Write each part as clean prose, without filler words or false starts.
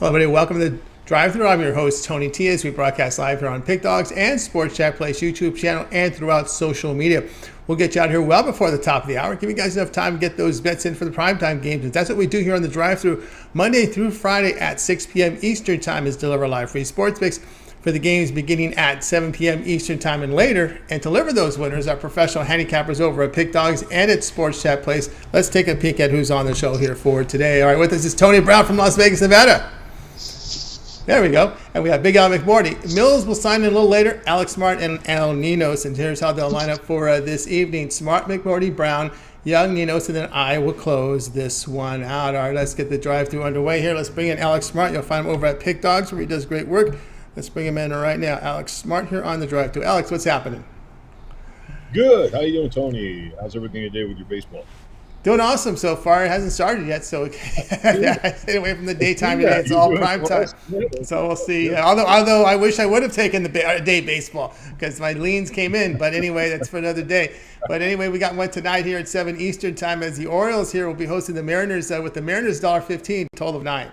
Hello, everybody. Welcome to the Drive-Thru. I'm your host, Tony Tias. We broadcast live here on Pick Dawgz and Sports Chat Place YouTube channel and throughout social media. We'll get you out here well before the top of the hour. Give you guys enough time to get those bets in for the primetime games. And that's what we do here on the Drive-Thru. Monday through Friday at 6 p.m. Eastern Time is deliver live free sports picks for the games beginning at 7 p.m. Eastern Time and later. And deliver those winners are professional handicappers over at Pick Dawgz and at Sports Chat Place. Let's take a peek at who's on the show here for today. All right, with us is Tony Brown from Las Vegas, Nevada. There we go. And we have Big Al McMordie. Millz will sign in a little later. Alex Smart and Ninos. And here's how they'll line up for this evening. Smart, McMordie, Brown, Young, Ninos, and then I will close this one out. All right, let's get the drive-thru underway here. Let's bring in Alex Smart. You'll find him over at Pick Dawgz where he does great work. Let's bring him in right now. Alex Smart here on the drive-thru. Alex, what's happening? Good. How you doing, Tony? How's everything today with your baseball? Doing awesome so far. It hasn't started yet, so I stayed away from the daytime today. It's all prime time. So we'll see. Although I wish I would have taken the day baseball because my leans came in. But anyway, that's for another day. But anyway, we got one tonight here at 7 Eastern Time as the Orioles here will be hosting the Mariners with the Mariners $1.15, total of 9.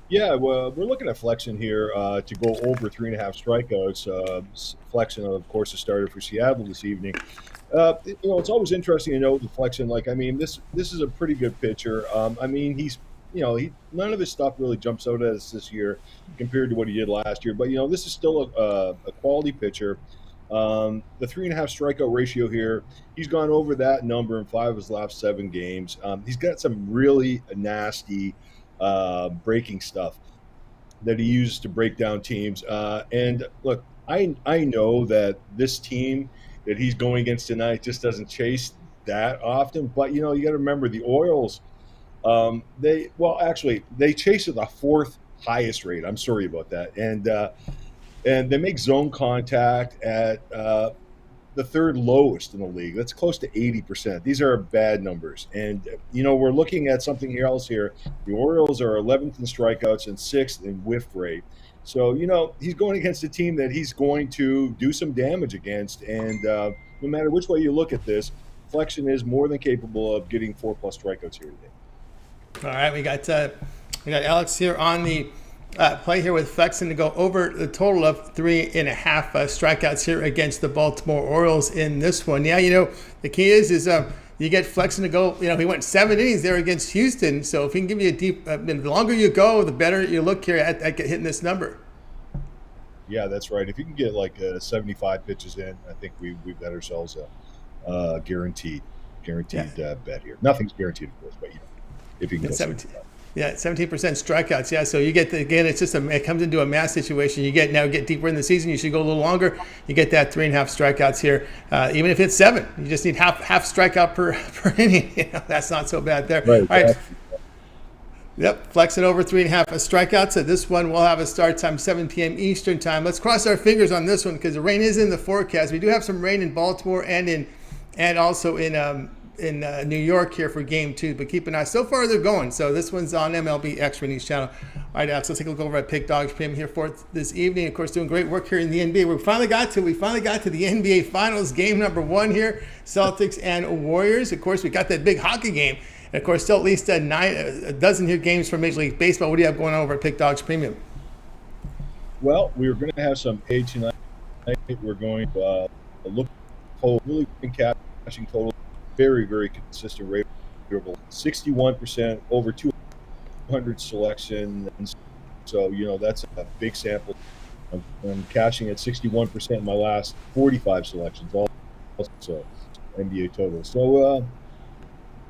Yeah, well, we're looking at flexing here to go over 3.5 strikeouts. Flexing, of course, is started for Seattle this evening. It's always interesting to know the flexing. This is a pretty good pitcher. He's, none of his stuff really jumps out at us this year compared to what he did last year. But this is still a quality pitcher. The 3.5 strikeout ratio here, he's gone over that number in 5 of his last 7 games. He's got some really nasty breaking stuff that he uses to break down teams. And look, I know that this team that he's going against tonight just doesn't chase that often. But, you got to remember the Orioles, they chase at the 4th highest rate. I'm sorry about that. And they make zone contact at the 3rd lowest in the league. That's close to 80%. These are bad numbers. And, we're looking at something else here. The Orioles are 11th in strikeouts and 6th in whiff rate. So, he's going against a team that he's going to do some damage against. And no matter which way you look at this, Flexion is more than capable of getting 4+ strikeouts here today. All right, we got Alex here on the play here with Flexen to go over the total of 3.5 strikeouts here against the Baltimore Orioles in this one. Yeah, the key is you get Flexen to go, he went 7 innings there against Houston. So if he can give you a deep, the longer you go, the better you look here at hitting this number. Yeah, that's right. If you can get 75 pitches in, I think we've got ourselves a guaranteed bet here. Nothing's guaranteed, of course, but if you can get 17. Yeah, 17% strikeouts. Yeah, so you get it's just it comes into a mass situation. You get deeper in the season. You should go a little longer. You get that 3.5 strikeouts here. Even if it's 7, you just need half strikeout per inning. That's not so bad there. Right. All right. Yep, flexing over 3.5 strikeouts. So this one will have a start time 7 p.m. Eastern Time. Let's cross our fingers on this one because the rain is in the forecast. We do have some rain in Baltimore and also in New York here for game 2, but keep an eye. So far they're going. So this one's on MLB Extra News channel. All right, Alex, let's take a look over at Pick Dawgz PM here for this evening. Of course, doing great work here in the NBA. We finally got to the NBA Finals, game number 1 here, Celtics and Warriors. Of course, we got that big hockey game. And of course, still at least a dozen here games from Major League Baseball. What do you have going on over at Pick Dawgz Premium? Well, we're going to have some A tonight. We're going to look total, really catching total. Very, very consistent rate. 61% over 200 selection. And so, that's a big sample. I'm cashing at 61% in my last 45 selections. Also, NBA total. So,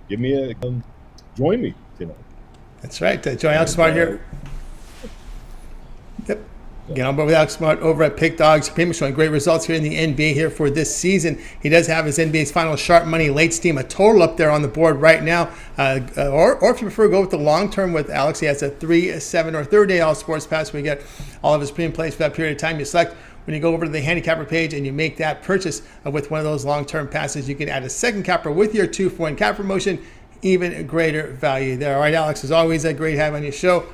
join me tonight. That's right. Join Alex Smart here. Yep. Get on board with Alex Smart over at Pick Dawgz. Pretty much showing great results here in the NBA here for this season. He does have his NBA's final sharp money late steam, a total up there on the board right now. Or if you prefer, go with the long term with Alex. He has a 3, 7, or 3rd day all sports pass where you get all of his premium plays for that period of time. You select when you go over to the handicapper page and you make that purchase with one of those long-term passes, you can add a second capper with your 2-for-1 cap promotion. Even greater value there. All right, Alex, as always, great having on your show.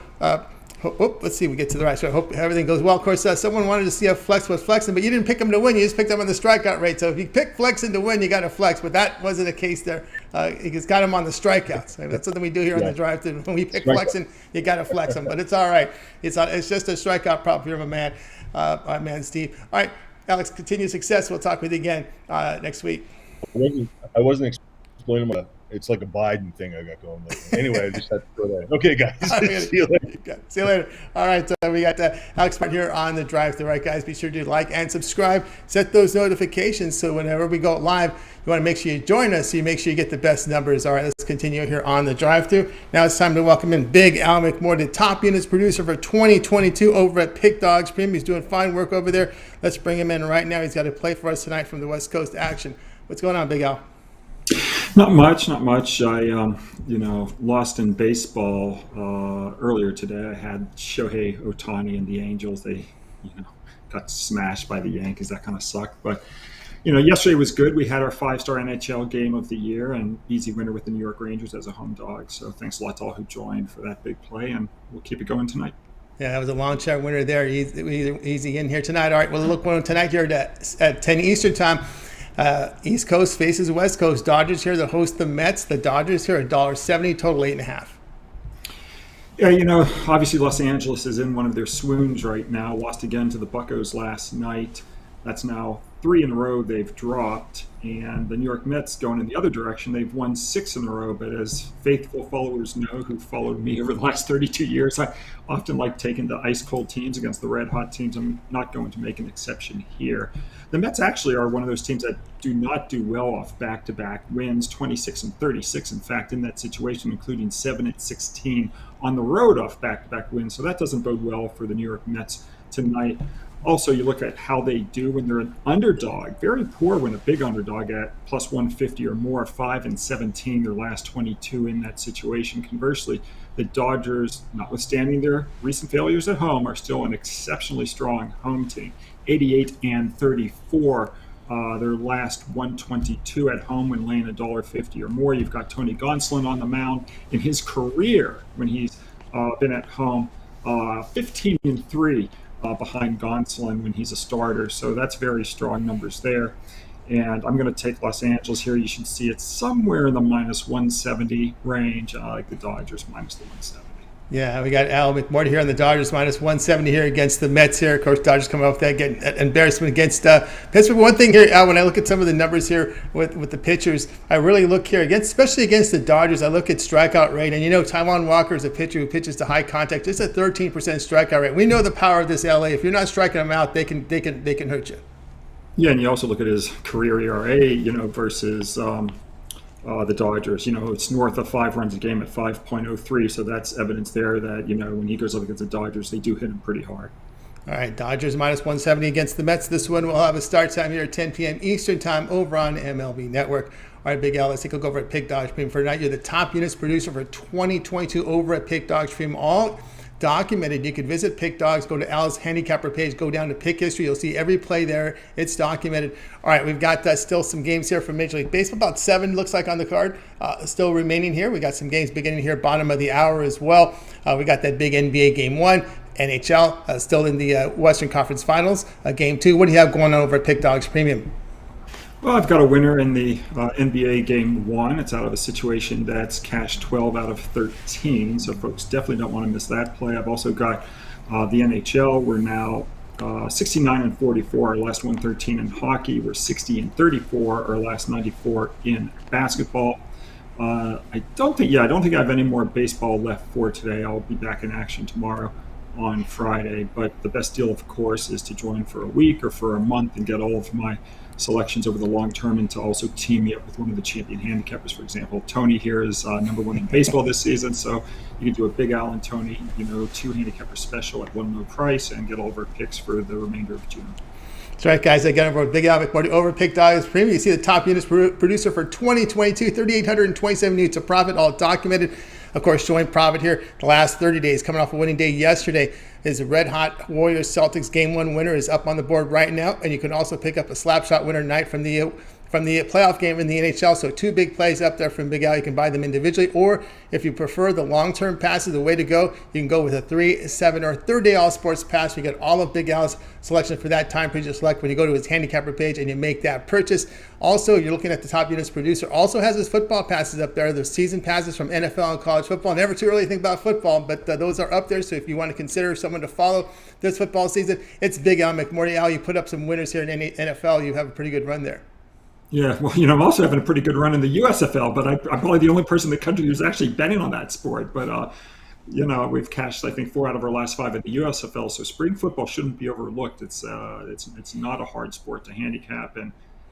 Let's see, we get to the right. So I hope everything goes well. Of course, someone wanted to see a flex was flexing, but you didn't pick him to win. You just picked him on the strikeout rate. So if you pick flexing to win, you got to flex. But that wasn't the case there He's got him on the strikeouts. That's something we do here on the drive. When we pick flexing, you got to flex him. But it's all right. It's just a strikeout prop here, my man Steve. All right, Alex, continued success. We'll talk with you again next week. I wasn't explaining it's like a Biden thing I got going lately. Anyway, I just had to throw that. Okay, guys. See you later. See you later. All right, so we got Alex Martin here on the drive through. All right, guys, be sure to like and subscribe. Set those notifications so whenever we go live, you want to make sure you join us so you make sure you get the best numbers. All right, let's continue here on the drive through. Now it's time to welcome in Big Al McMordie, top units producer for 2022 over at Pick Dawgz Premium. He's doing fine work over there. Let's bring him in right now. He's got to play for us tonight from the West Coast action. What's going on, Big Al? Not much. I, lost in baseball earlier today. I had Shohei Ohtani and the Angels. They, got smashed by the Yankees. That kind of sucked. But, yesterday was good. We had our 5-star NHL game of the year and easy winner with the New York Rangers as a home dog. So thanks a lot to all who joined for that big play, and we'll keep it going tonight. Yeah, that was a long shot winner there. Easy in here tonight. All right, we'll look one tonight here at 10 Eastern time. East Coast faces West Coast. Dodgers here to host the Mets. The Dodgers here $1.70, total 8.5. Yeah, obviously Los Angeles is in one of their swoons right now. Lost again to the Buccos last night. That's now 3 in a row they've dropped. And the New York Mets going in the other direction. They've won 6 in a row. But as faithful followers know who followed me over the last 32 years, I often like taking the ice-cold teams against the red-hot teams. I'm not going to make an exception here. The Mets actually are one of those teams that do not do well off back-to-back wins, 26 and 36, in fact, in that situation, including 7 and 16 on the road off back-to-back wins. So that doesn't bode well for the New York Mets tonight. Also, you look at how they do when they're an underdog. Very poor when a big underdog at plus 150 or more, 5 and 17, their last 22 in that situation. Conversely, the Dodgers, notwithstanding their recent failures at home, are still an exceptionally strong home team. 88 and 34, their last 122 at home when laying $1.50 or more. You've got Tony Gonsolin on the mound in his career when he's been at home, 15 and 3. Behind Gonsolin when he's a starter. So that's very strong numbers there. And I'm going to take Los Angeles here. You should see it somewhere in the minus 170 range. I like the Dodgers minus the 170. Yeah, we got Al McMordie here on the Dodgers minus 170 here against the Mets here. Of course, Dodgers coming off that, getting an embarrassment against Pittsburgh. One thing here, Al, when I look at some of the numbers here with the pitchers, I really look here, especially against the Dodgers, I look at strikeout rate. And Taijuan Walker is a pitcher who pitches to high contact, just a 13% strikeout rate. We know the power of this LA. If you're not striking them out, they can hurt you. Yeah, and you also look at his career ERA, versus the Dodgers. It's north of 5 runs a game at 5.03, so that's evidence there that, when he goes up against the Dodgers, they do hit him pretty hard. All right, Dodgers minus 170 against the Mets. This one will have a start time here at 10 p.m. Eastern time over on MLB Network. All right, Big Al, let's take a look over at Pick Dawgz Premium for tonight. You're the top units producer for 2022 over at Pick Dawgz Premium. All documented. You can visit Pick Dawgz, go to Al's handicapper page, go down to pick history. You'll see every play there. It's documented. All right, we've got still some games here from Major League Baseball. About 7 looks like on the card still remaining here. We got some games beginning here, bottom of the hour as well. We got that big NBA Game 1. NHL still in the Western Conference Finals. Game 2. What do you have going on over at Pick Dawgz Premium? Well, I've got a winner in the NBA Game 1. It's out of a situation that's cash 12 out of 13, so folks definitely don't want to miss that play. I've also got the NHL. We're now 69 and 44, our last 113 in hockey. We're 60 and 34, our last 94 in basketball. I don't think I have any more baseball left for today. I'll be back in action tomorrow on Friday, but the best deal, of course, is to join for a week or for a month and get all of my selections over the long term, and to also team me up with one of the champion handicappers. For example, Tony here is number 1 in baseball this season, so you can do a Big Al and Tony 2 handicapper special at one low price and get all of our picks for the remainder of June. That's right, guys. Again, over Big Al McMordie over Pick Dawgz Premium. You see the top units producer for 2022, 3,827 units of profit, all documented. Of course, joint profit here the last 30 days, coming off a winning day yesterday. Is a red-hot Warriors-Celtics Game 1 winner is up on the board right now, and you can also pick up a slap shot winner tonight from the from the playoff game in the NHL. So 2 big plays up there from Big Al. You can buy them individually, or if you prefer the long-term passes, the way to go, you can go with a 3, 7, or third day all sports pass. You get all of Big Al's selection for that time period. Just select when you go to his handicapper page and you make that purchase. Also, you're looking at the Top Units producer. Also has his football passes up there. There's season passes from NFL and college football. Never too early to think about football, but those are up there. So if you want to consider someone to follow this football season, it's Big Al McMordie. Al, you put up some winners here in NFL. You have a pretty good run there. Yeah, well, I'm also having a pretty good run in the USFL, but I'm probably the only person in the country who's actually betting on that sport. But, we've cashed, I think, 4 out of our last 5 at the USFL, so spring football shouldn't be overlooked. It's not a hard sport to handicap, and,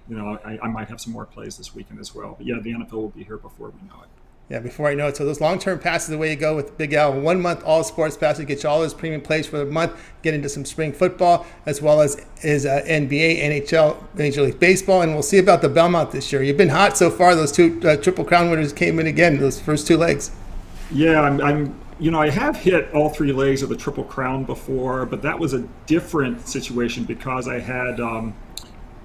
I might have some more plays this weekend as well. But, yeah, the NFL will be here before we know it. Yeah, before I know it. So those long-term passes, the way you go with Big Al, 1 month all sports passes, get you all those premium plays for the month, get into some spring football, as well as his NBA, NHL, Major League Baseball, and we'll see about the Belmont this year. You've been hot so far. Those 2 Triple Crown winners came in again, those first 2 legs. Yeah, I have hit all 3 legs of the Triple Crown before, but that was a different situation because I had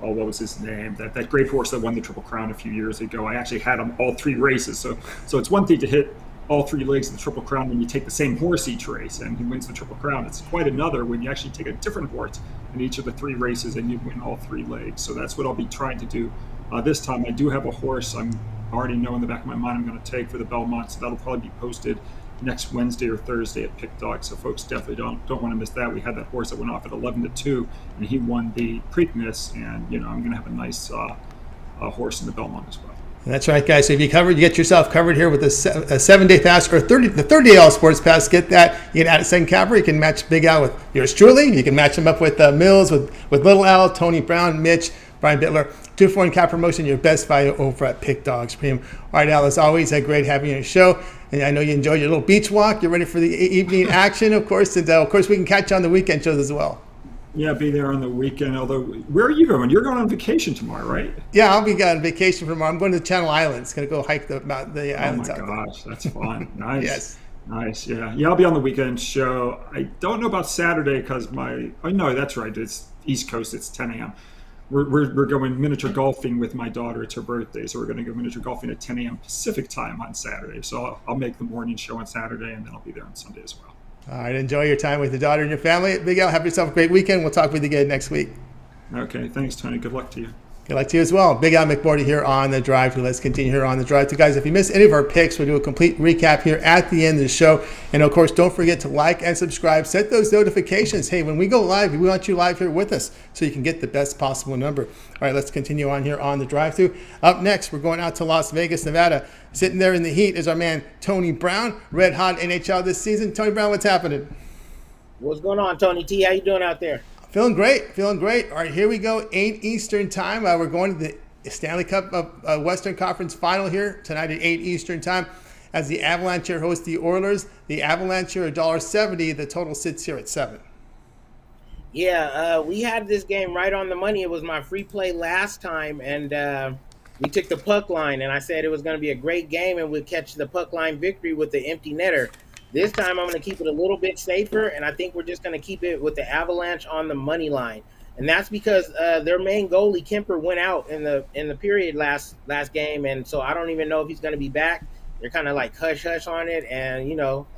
what was his name? That great horse that won the Triple Crown a few years ago. I actually had him all 3 races. So it's one thing to hit all 3 legs of the Triple Crown when you take the same horse each race and he wins the Triple Crown. It's quite another when you actually take a different horse in each of the 3 races and you win all 3 legs. So that's what I'll be trying to do this time. I do have a horse I'm already know in the back of my mind I'm going to take for the Belmont. So that'll probably be posted next Wednesday or Thursday at Pick Dawgz, so folks definitely don't want to miss that. We had that horse that went off at 11-2, and he won the Preakness, and I'm going to have a nice horse in the Belmont as well. That's right, guys. So if you get yourself covered here with a 7-day pass or the 30-day all sports pass, get that. You can add a second capper. You can match Big Al with yours truly. You can match him up with Millz, with Little Al, Tony Brown, Mitch, Brian Bittler. 2-for-1 cap promotion, your best value over at Pick Dawgz Premium. All right, Al, as always, great having you on the show. And I know you enjoyed your little beach walk. You're ready for the evening action, of course. And, of course, we can catch you on the weekend shows as well. Yeah, be there on the weekend. Although, where are you going? You're going on vacation tomorrow, right? Yeah, I'll be on vacation tomorrow. I'm going to the Channel Islands. Going to go hike the islands out there. Oh, my gosh. That's fun. Nice. Yes. Nice, yeah. Yeah, I'll be on the weekend show. I don't know about Saturday because no, that's right. It's East Coast. It's 10 a.m. We're going miniature golfing with my daughter. It's her birthday, so we're going to go miniature golfing at 10 a.m. Pacific time on Saturday. So I'll make the morning show on Saturday, and then I'll be there on Sunday as well. All right, enjoy your time with your daughter and your family. Big Al, have yourself a great weekend. We'll talk with you again next week. Okay, thanks, Tony. Good luck to you. Good luck to you as well. Big Al McMordie here on The Drive Thru. Let's continue here on The Drive Thru. Guys, if you missed any of our picks, we'll do a complete recap here at the end of the show. And, of course, don't forget to like and subscribe. Set those notifications. Hey, when we go live, we want you live here with us so you can get the best possible number. All right, let's continue on here on The Drive Thru. Up next, we're going out to Las Vegas, Nevada. Sitting there in the heat is our man Tony Brown, red hot NHL this season. Tony Brown, what's happening? What's going on, Tony T? How you doing out there? Feeling great. All right, here we go. 8 Eastern time. We're going to the Stanley Cup Western Conference Final here tonight at 8 Eastern time as the Avalanche here host the Oilers. The Avalanche here $1.70. The total sits here at 7. Yeah, we had this game right on the money. It was my free play last time, and we took the puck line, and I said it was going to be a great game, and we'd catch the puck line victory with the empty netter. This time I'm going to keep it a little bit safer, and I think we're just going to keep it with the Avalanche on the money line. And that's because their main goalie, Kemper, went out in the period last game, and so I don't even know if he's going to be back. They're kind of like hush-hush on it, and,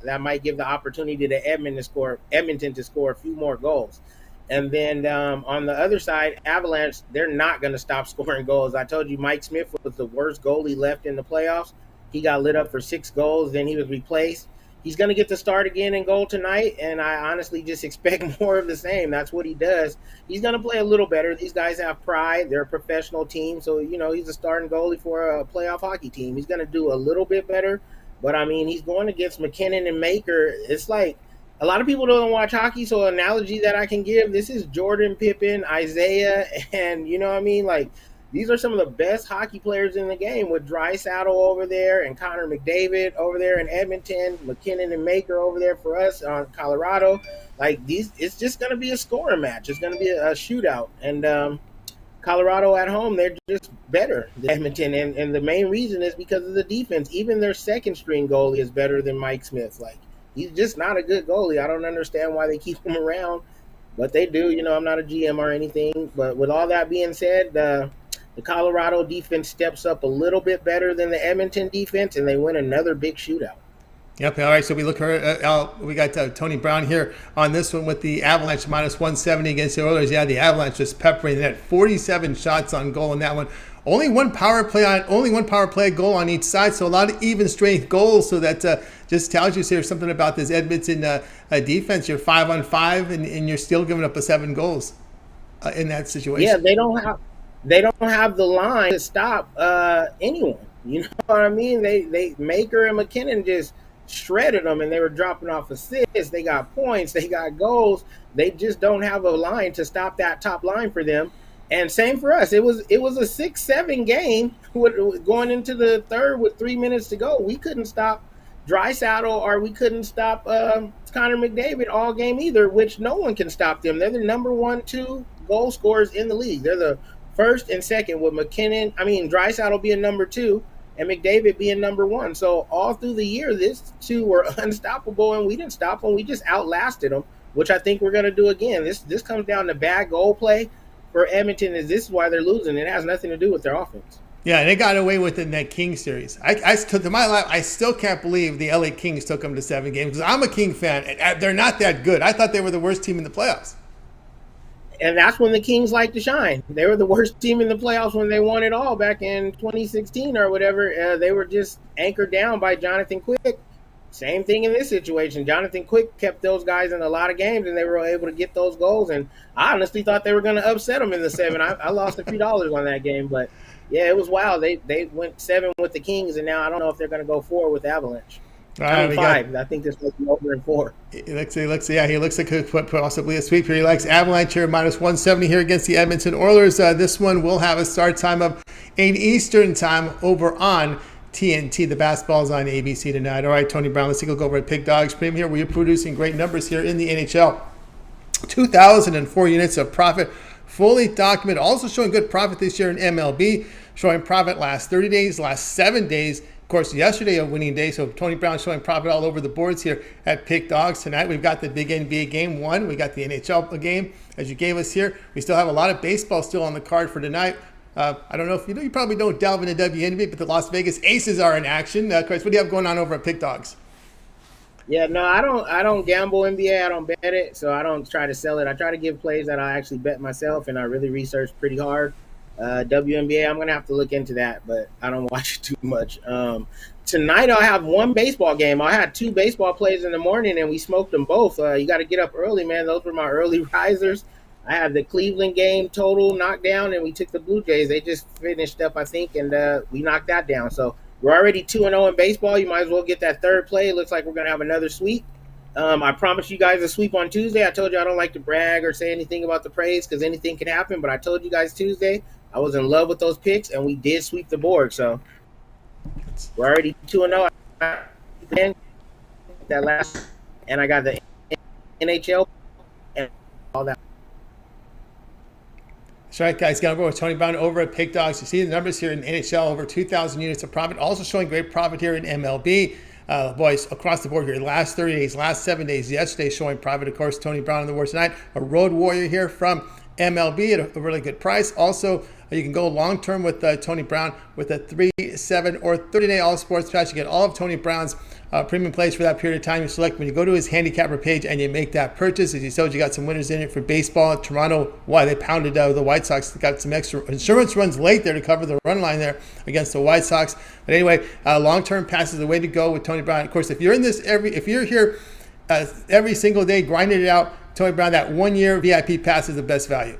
that might give the opportunity to Edmonton to score a few more goals. And then on the other side, Avalanche, they're not going to stop scoring goals. I told you Mike Smith was the worst goalie left in the playoffs. He got lit up for 6 goals, then he was replaced. He's going to get to start again in goal tonight, and I honestly just expect more of the same. That's what he does. He's going to play a little better. These guys have pride. They're a professional team, so, he's a starting goalie for a playoff hockey team. He's going to do a little bit better, but, he's going against McKinnon and Maker. It's like a lot of people don't watch hockey, so an analogy that I can give, this is Jordan, Pippen, Isaiah, and, like, these are some of the best hockey players in the game with Draisaitl over there and Connor McDavid over there in Edmonton, McKinnon and Maker over there for us on Colorado. Like it's just going to be a scoring match. It's going to be a shootout. And Colorado at home, they're just better than Edmonton. And the main reason is because of the defense. Even their second string goalie is better than Mike Smith. Like he's just not a good goalie. I don't understand why they keep him around, but they do. I'm not a GM or anything. But with all that being said, the Colorado defense steps up a little bit better than the Edmonton defense, and they win another big shootout. Yep. All right. So we look at we got Tony Brown here on this one with the Avalanche minus 170 against the Oilers. Yeah, the Avalanche just peppering the net. 47 shots on goal in that one. Only one power play goal on each side. So a lot of even strength goals. So that just tells you here something about this Edmonton defense. You're 5-on-5 and you're still giving up 7 goals in that situation. Yeah, they don't have the line to stop anyone. You know what I mean? They Maker and McKinnon just shredded them, and they were dropping off assists. They got points. They got goals. They just don't have a line to stop that top line for them. And same for us. It was a 6-7 game going into the third with 3 minutes to go. We couldn't stop Draisaitl, or we couldn't stop Connor McDavid all game either, which no one can stop them. They're the number 1-2 goal scorers in the league. They're the first and second, with Draisaitl being number 2 and McDavid being number 1. So all through the year, these two were unstoppable, and we didn't stop them. We just outlasted them, which I think we're going to do again. This comes down to bad goal play for Edmonton. This is why they're losing. It has nothing to do with their offense. Yeah, and they got away with it in that Kings series. I still can't believe the LA Kings took them to 7 games, because I'm a King fan, and they're not that good. I thought they were the worst team in the playoffs. And that's when the Kings like to shine. They were the worst team in the playoffs when they won it all back in 2016 or whatever. They were just anchored down by Jonathan Quick. Same thing in this situation. Jonathan Quick kept those guys in a lot of games, and they were able to get those goals. And I honestly thought they were going to upset them in the 7. I lost a few dollars on that game. But, yeah, it was wild. They went 7 with the Kings, and now I don't know if they're going to go 4 with Avalanche. All right, 5. I think this might be over in 4. He looks like he could possibly a sweep here. He likes Avalanche here, minus 170 here against the Edmonton Oilers. This one will have a start time of 8 Eastern time over on TNT. The basketball's on ABC tonight. All right, Tony Brown, let's take a look over at Pick Dawgz Premium here. We're producing great numbers here in the NHL. 2,004 units of profit, fully documented. Also showing good profit this year in MLB, showing profit last 30 days, last 7 days. Of course, yesterday a winning day, so Tony Brown showing profit all over the boards here at Pick Dawgz. Tonight we've got the big NBA game 1. We got the NHL game, as you gave us here. We still have a lot of baseball still on the card for tonight. I don't know if you probably don't delve into WNBA, but the Las Vegas Aces are in action. Chris, what do you have going on over at Pick Dawgz? Yeah, no, I don't gamble NBA. I don't bet it, so I don't try to sell it. I try to give plays that I actually bet myself, and I really research pretty hard. WNBA, I'm going to have to look into that, but I don't watch it too much. Tonight I'll have 1 baseball game. I had 2 baseball plays in the morning, and we smoked them both. You got to get up early, man. Those were my early risers. I had the Cleveland game total knocked down, and we took the Blue Jays. They just finished up, I think, and we knocked that down. So we're already 2-0 in baseball. You might as well get that third play. It looks like we're going to have another sweep. I promised you guys a sweep on Tuesday. I told you I don't like to brag or say anything about the praise because anything can happen, but I told you guys Tuesday I was in love with those picks, and we did sweep the board. So we're already 2-0. That last, and I got the NHL and all that. That's right, guys. Got over with Tony Brown over at Pick Dawgz. You see the numbers here in NHL, over 2,000 units of profit. Also showing great profit here in MLB. Boys, across the board here, last 30 days, last 7 days, yesterday showing profit. Of course, Tony Brown on the worst tonight. A road warrior here from MLB at a really good price. Also, you can go long-term with Tony Brown with a 3, 7, or 30-day all-sports pass. You get all of Tony Brown's premium plays for that period of time. You select when you go to his handicapper page and you make that purchase. As you said, you got some winners in it for baseball. Toronto, they pounded the White Sox. They got some extra insurance runs late there to cover the run line there against the White Sox. But anyway, long-term pass is the way to go with Tony Brown. Of course, if you're in this if you're here every single day grinding it out, Tony Brown, that 1-year VIP pass is the best value.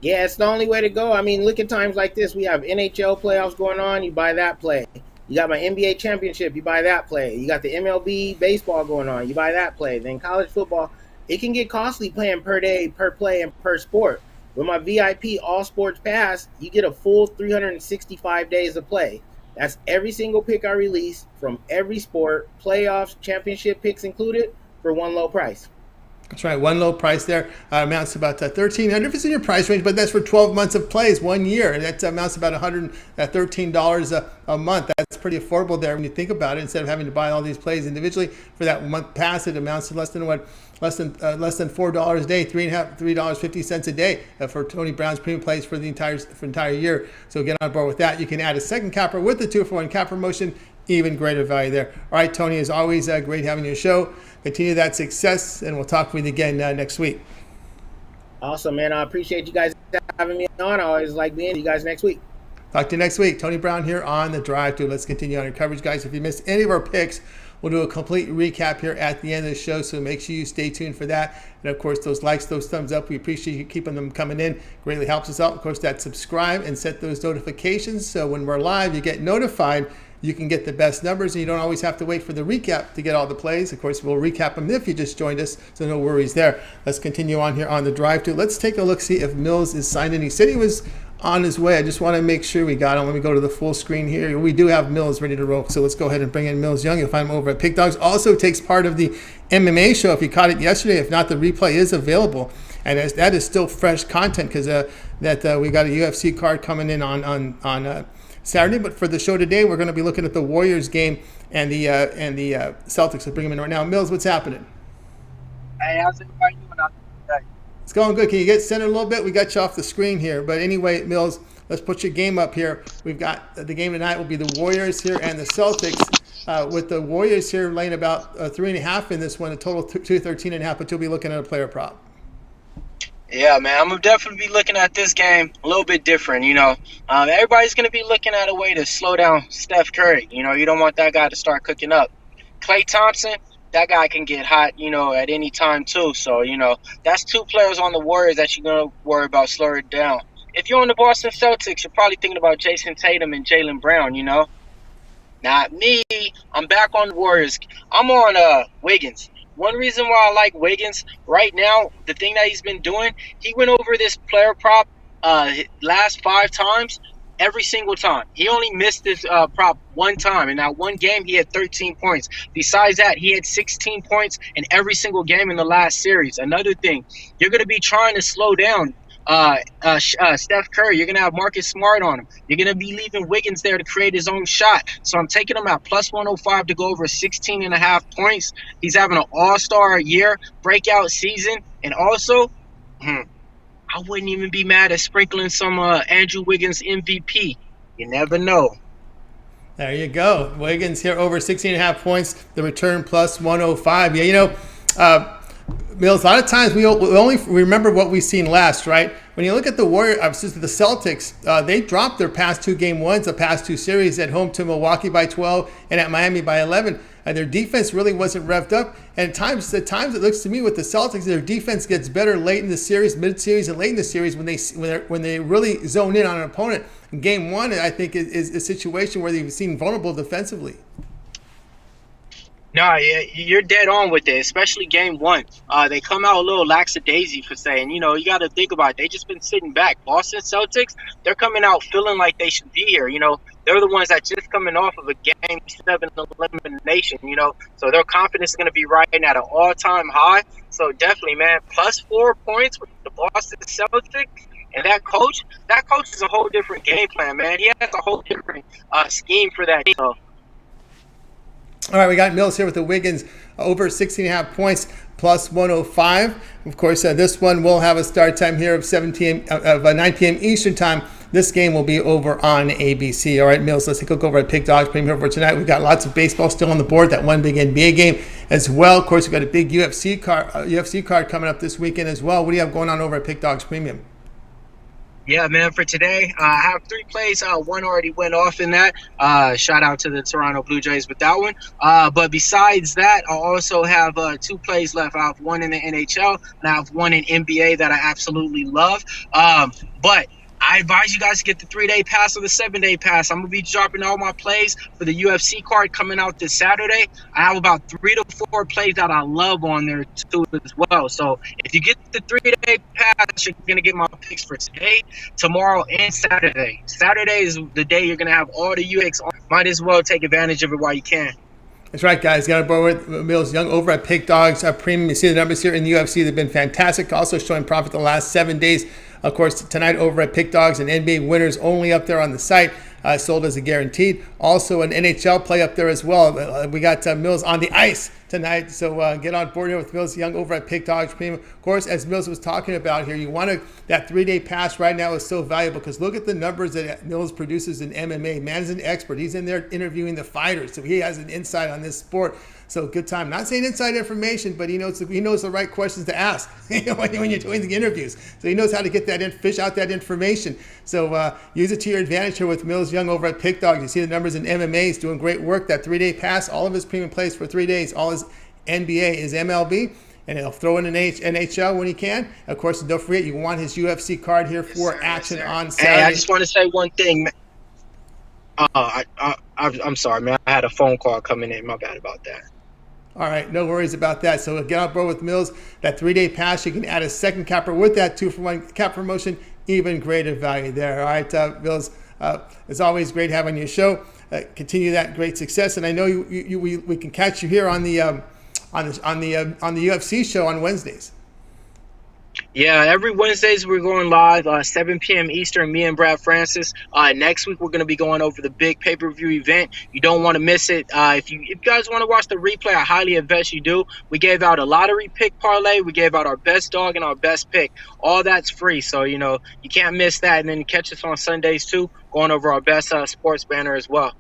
Yeah, it's the only way to go. I mean, look at times like this. We have NHL playoffs going on. You buy that play. You got my NBA championship. You buy that play. You got the MLB baseball going on. You buy that play. Then college football, it can get costly playing per day, per play, and per sport. With my VIP all sports pass, you get a full 365 days of play. That's every single pick I release from every sport, playoffs, championship picks included, for one low price. That's right, one low price there amounts to about $1,300 if it's in your price range, but that's for 12 months of plays, 1 year. That amounts to about $113 a month. pretty affordable there when you think about it. Instead of having to buy all these plays individually for that month pass, it amounts to less than $4 a day, $3.50 a day for Tony Brown's premium plays for the entire year. So get on board with that. You can add a second capper with the 2-for-1 cap promotion. Even greater value there. All right, Tony, as always, great having you on the show. Continue that success, and we'll talk with you again next week. Awesome, man. I appreciate you guys having me on. I always like being with you guys next week. Talk to you next week. Tony Brown here on the Drive Thru. Let's continue on our coverage, guys. If you missed any of our picks, we'll do a complete recap here at the end of the show, so make sure you stay tuned for that. And, of course, those likes, those thumbs up, we appreciate you keeping them coming in. Greatly helps us out. Of course, that subscribe and set those notifications so when we're live, you get notified. You can get the best numbers, and you don't always have to wait for the recap to get all the plays. Of course, we'll recap them if you just joined us, so no worries there. Let's continue on here on the Drive Thru. Let's take a look, see if Millz is signed in. He said he was on his way. I just want to make sure we got him. Let me go to the full screen here. We do have Millz ready to roll, so let's go ahead and bring in Millz Young. You'll find him over at Pick Dawgz. Also takes part of the MMA show. If you caught it yesterday, if not, the replay is available. And that is still fresh content because we got a UFC card coming in on Saturday. But for the show today, we're going to be looking at the Warriors game and the Celtics. We'll bring them in right now. Millz, what's happening? Hey, how's everybody doing out there today? It's going good. Can you get centered a little bit? We got you off the screen here. But anyway, Millz, let's put your game up here. We've got the game tonight will be the Warriors here and the Celtics. With the Warriors here laying about 3.5 in this one, a total 213.5. But you'll be looking at a player prop. Yeah, man, I'm going to definitely be looking at this game a little bit different, Everybody's going to be looking at a way to slow down Steph Curry. You don't want that guy to start cooking up. Klay Thompson, that guy can get hot, at any time too. So, that's two players on the Warriors that you're going to worry about slowing it down. If you're on the Boston Celtics, you're probably thinking about Jason Tatum and Jaylen Brown, Not me. I'm back on the Warriors. I'm on Wiggins. One reason why I like Wiggins right now, the thing that he's been doing, he went over this player prop last 5 times, every single time. He only missed this prop one time. In that one game, he had 13 points. Besides that, he had 16 points in every single game in the last series. Another thing, you're going to be trying to slow down Steph Curry. You're going to have Marcus Smart on him. You're going to be leaving Wiggins there to create his own shot. So I'm taking him at plus 105 to go over 16.5 points. He's having an all-star year, breakout season. And also, I wouldn't even be mad at sprinkling some Andrew Wiggins MVP. You never know. There you go. Wiggins here over 16.5 points. The return plus 105. Yeah, Millz, a lot of times we only remember what we've seen last, right? When you look at the Celtics, they dropped their past 2 game ones, the past 2 series at home to Milwaukee by 12 and at Miami by 11. And their defense really wasn't revved up. And at times it looks to me with the Celtics, their defense gets better late in the series, mid-series, and late in the series when they really zone in on an opponent. And game 1, I think, is a situation where they've seen vulnerable defensively. No, yeah, you're dead on with it, especially game 1. They come out a little lackadaisy for saying, you got to think about it. They just been sitting back. Boston Celtics, they're coming out feeling like they should be here. They're the ones that just coming off of a game 7 elimination, So their confidence is going to be right at an all-time high. So definitely, man, plus 4 points with the Boston Celtics. And that coach is a whole different game plan, man. He has a whole different scheme for that. So. All right, we got Millz here with the Wiggins over 16.5 points plus 105. Of course, this one will have a start time here of 9 p.m. Eastern time. This game will be over on ABC. All right, Millz, let's take a look over at Pick Dawgz Premium for tonight. We've got lots of baseball still on the board. That one big NBA game as well. Of course, we've got a big UFC card coming up this weekend as well. What do you have going on over at Pick Dawgz Premium? Yeah, man, for today, I have 3 plays. One already went off in that. Shout out to the Toronto Blue Jays with that one. But besides that, I also have 2 plays left. I have one in the NHL, and I have one in NBA that I absolutely love. But I advise you guys to get the 3-day pass or the 7-day pass. I'm going to be dropping all my plays for the UFC card coming out this Saturday. I have about 3 to 4 plays that I love on there too as well. So if you get the 3-day pass, you're going to get my picks for today, tomorrow, and Saturday. Saturday is the day you're going to have all the UX on. Might as well take advantage of it while you can. That's right, guys. Got to board with Millz Young over at Pick Dawgz Premium. You see the numbers here in the UFC. They've been fantastic. Also showing profit the last 7 days. Of course, tonight over at Pick Dawgz and NBA winners only up there on the site. sold as a guaranteed. Also an NHL play up there as well. We got Millz on the ice tonight, so get on board here with Millz Young over at Pick Dawgz Premium. Of course, as Millz was talking about here, you want to, that 3-day pass right now is so valuable because look at the numbers that Millz produces in MMA. Man's an expert. He's in there interviewing the fighters, so he has an insight on this sport. So good time. Not saying inside information, but he knows the right questions to ask when you're doing the interviews. So he knows how to get that in, fish out that information. So use it to your advantage here with Millz Young over at Pick Dawgz. You see the numbers in MMA. He's doing great work. That 3-day pass, all of his premium plays for 3 days. All his NBA is MLB. And he'll throw in an NHL when he can. Of course, don't forget, you want his UFC card here for action on Saturday. Hey, I just want to say one thing. I'm sorry, man. I had a phone call coming in. My bad about that. All right, no worries about that. So get on board with Millz. That 3-day pass, you can add a second capper with that 2-for-1 cap promotion. Even greater value there. All right, Millz, it's always great having your show. Continue that great success, and I know we can catch you here on the UFC show on Wednesdays. Yeah, every Wednesdays we're going live 7 p.m. Eastern, me and Brad Francis. Next week we're going to be going over the big pay-per-view event. You don't want to miss it. If you guys want to watch the replay, I highly advise you do. We gave out a lottery pick parlay. We gave out our best dog and our best pick. All that's free, so you can't miss that. And then catch us on Sundays too, going over our best sports banner as well.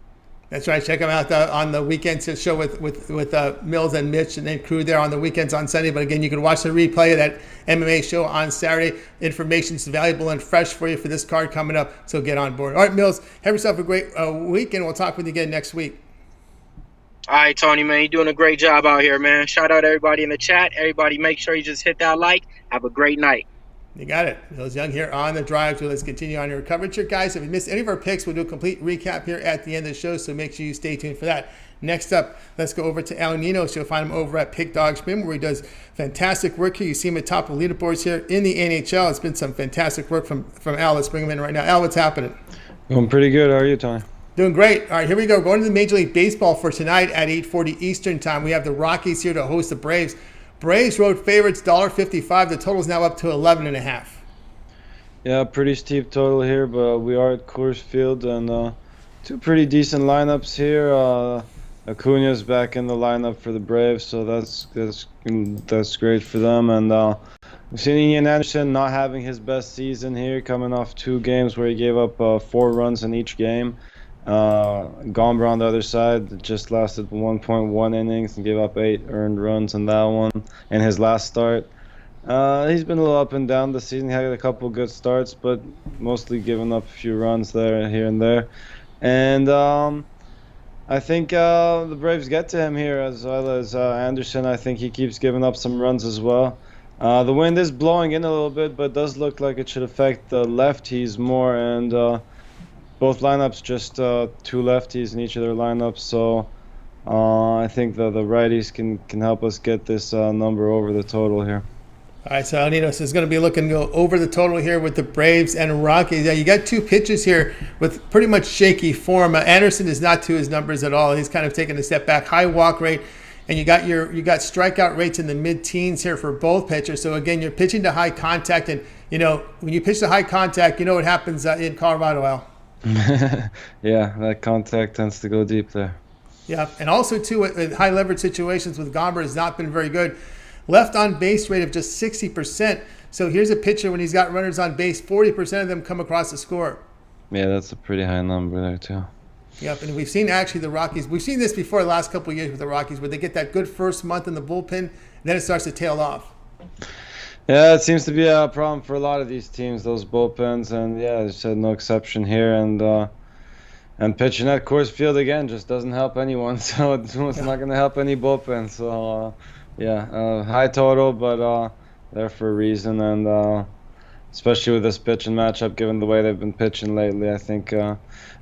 That's right. Check them out on the weekends show with Millz and Mitch and then crew there on the weekends on Sunday. But again, you can watch the replay of that MMA show on Saturday. Information's valuable and fresh for you for this card coming up. So get on board. All right, Millz, have yourself a great week, and we'll talk with you again next week. All right, Tony, man, you're doing a great job out here, man. Shout out everybody in the chat. Everybody, make sure you just hit that like. Have a great night. You got it. Millz Young here on the drive. So let's continue on your coverage here, guys. If you missed any of our picks, we'll do a complete recap here at the end of the show, so make sure you stay tuned for that. Next up, let's go over to Al Ninos. You'll find him over at Pick Dawgz Premium, where he does fantastic work here. You see him at top of leaderboards here in the NHL. It's been some fantastic work from Al. Let's bring him in right now. Al, what's happening? I'm pretty good. How are you, Tony? Doing great. All right, here we go. Going to the Major League Baseball for tonight at 8:40 Eastern time. We have the Rockies here to host the Braves. Braves road favorites, $1.55. The total is now up to 11.5. Yeah, pretty steep total here, but we are at Coors Field, and two pretty decent lineups here. Acuna's back in the lineup for the Braves, so that's great for them. And we've seen Ian Anderson not having his best season here, coming off 2 games where he gave up 4 runs in each game. Gomber on the other side just lasted 1.1 innings and gave up 8 earned runs in that one in his last start. He's been a little up and down this season. He had a couple good starts, but mostly giving up a few runs there, here and there. And I think the Braves get to him here, as well as Anderson. I think he keeps giving up some runs as well. The wind is blowing in a little bit, but it does look like it should affect the lefties more. And both lineups just 2 lefties in each of their lineups. So I think the righties can help us get this number over the total here. All right, so Al Ninos is going to be looking to go over the total here with the Braves and Rockies. Yeah, you got 2 pitchers here with pretty much shaky form. Anderson is not to his numbers at all. He's kind of taking a step back. High walk rate, and you got strikeout rates in the mid-teens here for both pitchers. So again, you're pitching to high contact, and when you pitch to high contact, you know what happens in Colorado, Al. Yeah, that contact tends to go deep there. Yeah, and also too, in high leverage situations with Gomber has not been very good. Left on base rate of just 60%. So here's a pitcher when he's got runners on base, 40% of them come across the score. Yeah, that's a pretty high number there too. Yep, and we've seen actually the Rockies. We've seen this before the last couple of years with the Rockies, where they get that good first month in the bullpen, and then it starts to tail off. Yeah, it seems to be a problem for a lot of these teams, those bullpens, and yeah, it's no exception here. And pitching at Coors Field again just doesn't help anyone, so it's not going to help any bullpen. So. High total, but there for a reason, and especially with this pitching matchup, given the way they've been pitching lately, I think it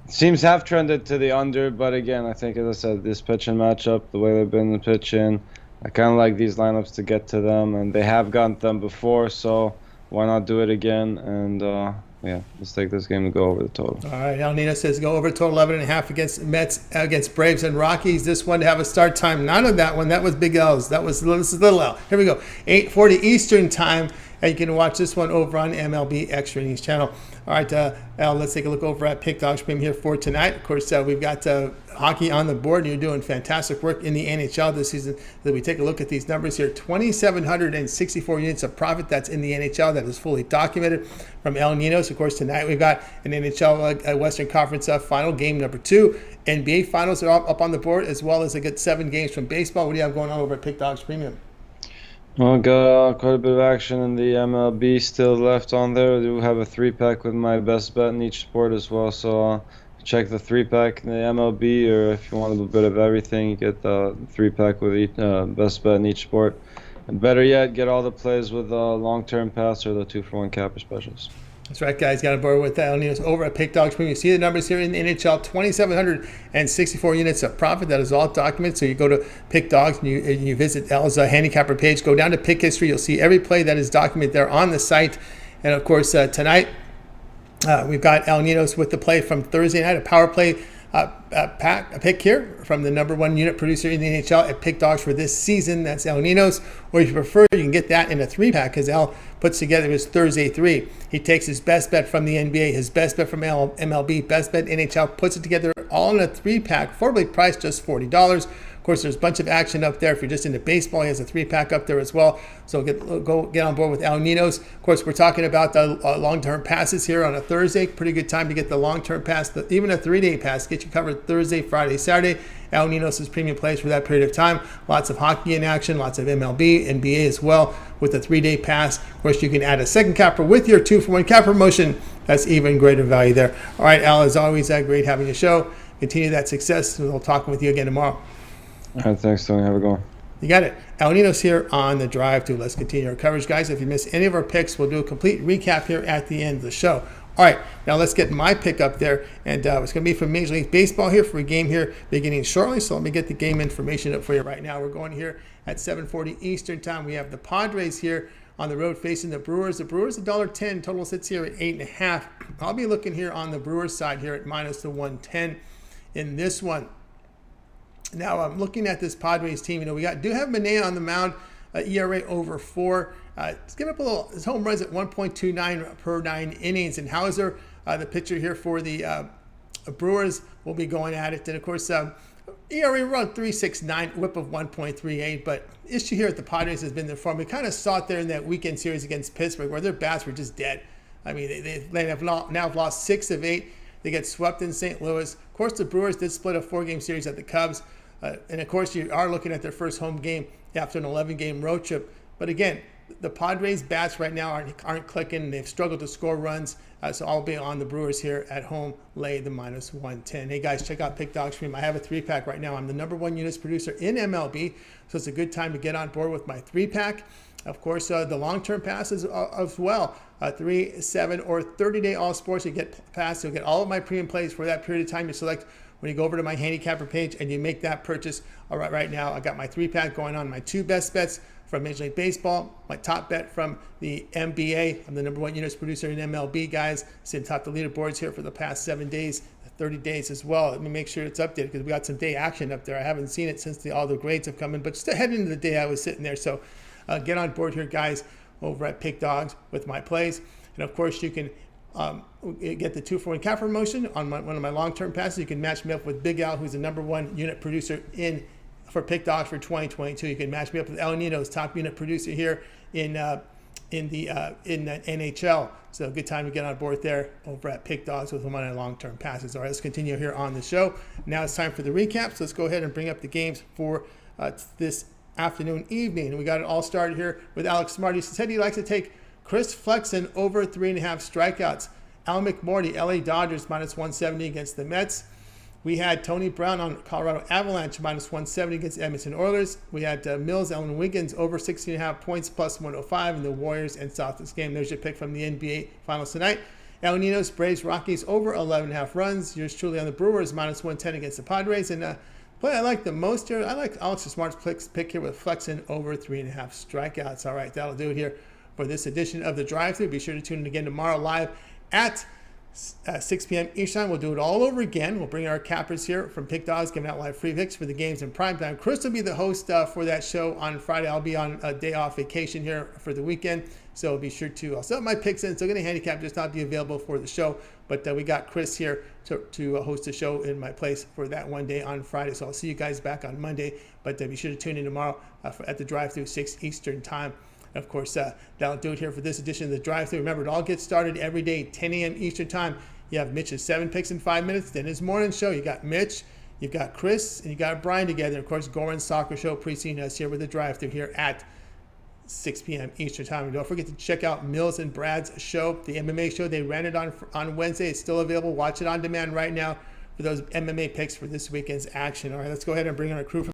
seems half trended to the under. But again, I think, as I said, this pitching matchup, the way they've been pitching, I kind of like these lineups to get to them, and they have gotten them before, so why not do it again? And yeah, let's take this game to go over the total. All right, El Nino says go over total 11.5 against Braves and Rockies. This one to have a start time. None of that one. That was Big L's. This is Little L. Here we go. 8:40 Eastern time. And you can watch this one over on MLB Extra Innings channel. All right, Al, let's take a look over at Pick Dawgz Premium here for tonight. Of course, we've got hockey on the board. You're doing fantastic work in the NHL this season. So we take a look at these numbers here. 2,764 units of profit. That's in the NHL. That is fully documented from El Ninos. Of course, tonight we've got an NHL Western Conference final, game number 2. NBA finals are up on the board, as well as a good 7 games from baseball. What do you have going on over at Pick Dawgz Premium? Well, got quite a bit of action in the MLB still left on there. I do have a 3-pack with my best bet in each sport as well. So check the 3-pack in the MLB, or if you want a little bit of everything, you get the 3-pack with each, best bet in each sport. And better yet, get all the plays with long-term pass or the 2-for-1 capper specials. That's right, guys. Got on board with El Ninos over at Pick Dawgz Premium. You see the numbers here in the NHL, 2,764 units of profit. That is all documented. So you go to Pick Dawgz and you visit El's handicapper page. Go down to Pick History. You'll see every play that is documented there on the site. And, of course, tonight we've got El Ninos with the play from Thursday night, a power play pick here from the number 1 unit producer in the NHL at Pick Dawgz for this season. That's El Ninos. Or if you prefer, you can get that in a 3-pack because El puts together his Thursday 3. He takes his best bet from the NBA, his best bet from MLB, best bet NHL, puts it together all in a 3-pack, affordably priced just $40. Of course, there's a bunch of action up there. If you're just into baseball, he has a 3-pack up there as well. So get on board with El Ninos. Of course, we're talking about the long-term passes here on a Thursday. Pretty good time to get the long-term pass, even a 3-day pass. Get you covered Thursday, Friday, Saturday. El Ninos' premium plays for that period of time. Lots of hockey in action, lots of MLB, NBA as well with a 3-day pass. Of course, you can add a second capper with your 2-for-1 capper promotion. That's even greater value there. All right, Al, as always, great having you show. Continue that success. We'll talk with you again tomorrow. All right, thanks, Tony. Have a good one. You got it. El Ninos here on the drive to. Let's continue our coverage, guys. If you miss any of our picks, we'll do a complete recap here at the end of the show. All right, now let's get my pick up there. And it's going to be from Major League Baseball here for a game here beginning shortly. So let me get the game information up for you right now. We're going here at 7:40 Eastern time. We have the Padres here on the road facing the Brewers. The Brewers, $1.10. Total sits here at 8.5. I'll be looking here on the Brewers side here at minus the 110 in this one. Now, I'm looking at this Padres team. We do have Manaea on the mound, ERA over 4. It's given up a little. His home runs at 1.29 per 9 innings. And Hauser, the pitcher here for the Brewers, will be going at it. And, of course, ERA around 3.69, whip of 1.38. But the issue here at the Padres has been their form. We kind of saw it there in that weekend series against Pittsburgh where their bats were just dead. I mean, they have now lost 6 of 8. They get swept in St. Louis. Of course, the Brewers did split a 4-game series at the Cubs. And, of course, you are looking at their first home game after an 11-game road trip. But, again, the Padres' bats right now aren't clicking. They've struggled to score runs. So I'll be on the Brewers here at home, lay the minus 110. Hey, guys, check out Pick Dawgz Premium. I have a 3-pack right now. I'm the number 1 units producer in MLB. So it's a good time to get on board with my 3-pack. Of course, the long-term passes as well. 3, 7, or 30-day all sports. You get pass. You'll get all of my premium plays for that period of time. You select when you go over to my handicapper page and you make that purchase. All right now I got my 3-pack going on, my 2 best bets from Major League Baseball, my top bet from the NBA. I'm the number 1 units producer in MLB, guys. Sitting top the leaderboards here for the past 7 days, 30 days as well. Let me make sure it's updated because we got some day action up there. I haven't seen it since all the grades have come in, but just ahead into the day I was sitting there. So get on board here, guys, over at Pick Dawgz with my plays. And of course, you can get the 2-for-1 capper promotion on one of my long-term passes. You can match me up with Big Al, who's the number 1 unit producer for Pick Dawgz for 2022. You can match me up with El Ninos, top unit producer here in the NHL. So good time to get on board there over at Pick Dawgz with one of my long-term passes. All right, let's continue here on the show. Now it's time for the recap. So let's go ahead and bring up the games for this afternoon, evening. We got it all started here with Alex Smarty. He said he likes to take Chris Flexen over 3.5 strikeouts. Al McMordie, LA Dodgers, minus 170 against the Mets. We had Tony Brown on Colorado Avalanche, minus 170 against Edmonton Oilers. We had Millz Young Wiggins over 16.5 points, plus 105 in the Warriors and Celtics game. There's your pick from the NBA Finals tonight. El Ninos, Braves, Rockies over 11.5 runs. Yours truly on the Brewers, minus 110 against the Padres. And play I like the most here, I like Alex Smart's pick here with Flexen over 3.5 strikeouts. All right, that'll do it here for this edition of The Drive-Thru. Be sure to tune in again tomorrow live at 6 p.m. each time. We'll do it all over again. We'll bring our cappers here from Pick Dawgz, giving out live free picks for the games in prime time. Chris will be the host for that show on Friday. I'll be on a day off vacation here for the weekend, so be sure to I'll set my picks in. Still going to handicap, just not be available for the show. But we got Chris here to host the show in my place for that one day on Friday. So I'll see you guys back on Monday. But be sure to tune in tomorrow at the drive-thru 6 Eastern time. Of course, that'll do it here for this edition of the drive-thru. Remember, it all gets started every day, 10 a.m. Eastern time. You have Mitch's 7 picks in 5 minutes. Then his morning show. You got Mitch, you've got Chris, and you got Brian together. And of course, Goran's soccer show preceding us here with the drive-thru here at 6 p.m. Eastern time. And don't forget to check out Millz and Brad's show, the MMA show. They ran it on Wednesday. It's still available. Watch it on demand right now for those MMA picks for this weekend's action. All right, let's go ahead and bring in our crew from